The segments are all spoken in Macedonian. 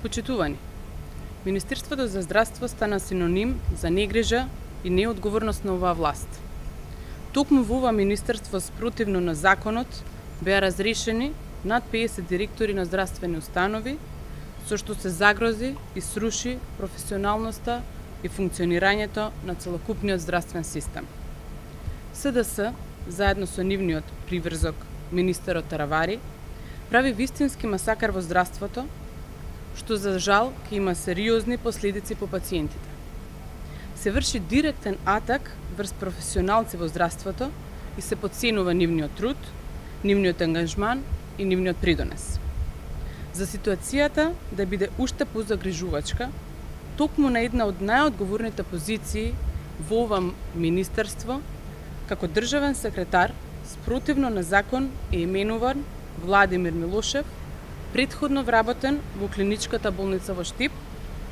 Почитувани, Министерството за здравство стана синоним за негрижа и неодговорност на оваа власт. Токму во ова министерство спротивно на законот беа разрешени над 50 директори на здравствени установи, со што се загрози и сруши професионалноста и функционирањето на целокупниот здравствен систем. СДС, заедно со нивниот приврзок, министерот Таравари, прави вистински масакар во здравството, што за жал ќе има сериозни последици по пациентите. Се врши директен атак врз професионалци во здравството и се потценува нивниот труд, нивниот ангажман и нивниот придонес. За ситуацијата да биде уште позагрижувачка, токму на една од најодговорните позиции во ова министерство, како државен секретар, спротивно на закон е именуван Владимир Милошев, претходно вработен во клиничката болница во Штип,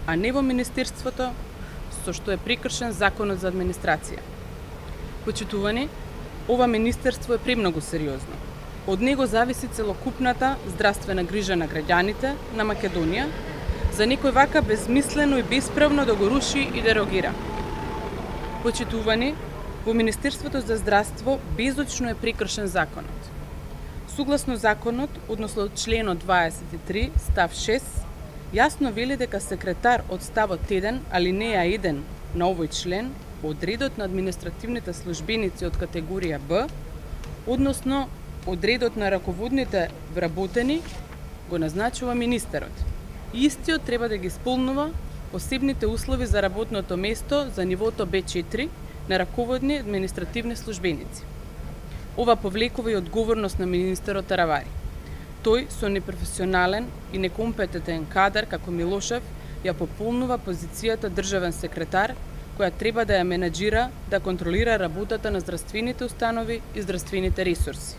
а не во министерството, со што е прекршен законот за администрација. Почитувани, ова министерство е премногу сериозно. Од него зависи целокупната здравствена грижа на граѓаните на Македонија, за некој вака безмислено и бесправно да го руши и дерогира. Почитувани, во Министерството за здравство безочно е прекршен законот. Согласно законот, односно членот 23, став 6, јасно вели дека секретар од ставот 1, алинеја 1 на овој член, од редот на административните службеници од категорија Б, односно од редот на раководните вработени, го назначува министерот. Истиот треба да ги исполнува посебните услови за работното место за нивото Б4 на раководни административни службеници. Ова повлекува и одговорност на министерот Таравари. Тој со непрофесионален и некомпетентен кадар како Милошев ја пополнува позицијата државен секретар, која треба да ја менаџира, да контролира работата на здравствените установи и здравствените ресурси.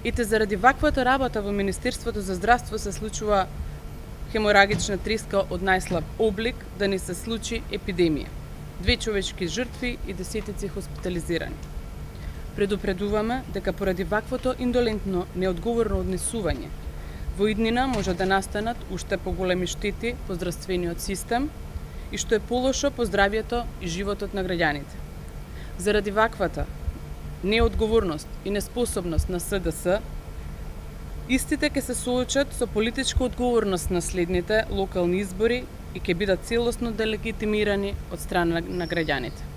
Ете заради ваквата работа во Министерството за здравство се случува хеморагична треска од најслаб облик, да не се случи епидемија. 2 човечки жртви и десетици хоспитализирани. Предупредуваме дека поради ваквото индолентно, неодговорно однесување, во иднина може да настанат уште поголеми штети по здравствениот систем и што е полошо по здравјето и животот на граѓаните. Заради ваквата неодговорност и неспособност на СДС, истите ќе се соочат со политичка одговорност на следните локални избори и ќе бидат целосно делегитимирани од страна на граѓаните.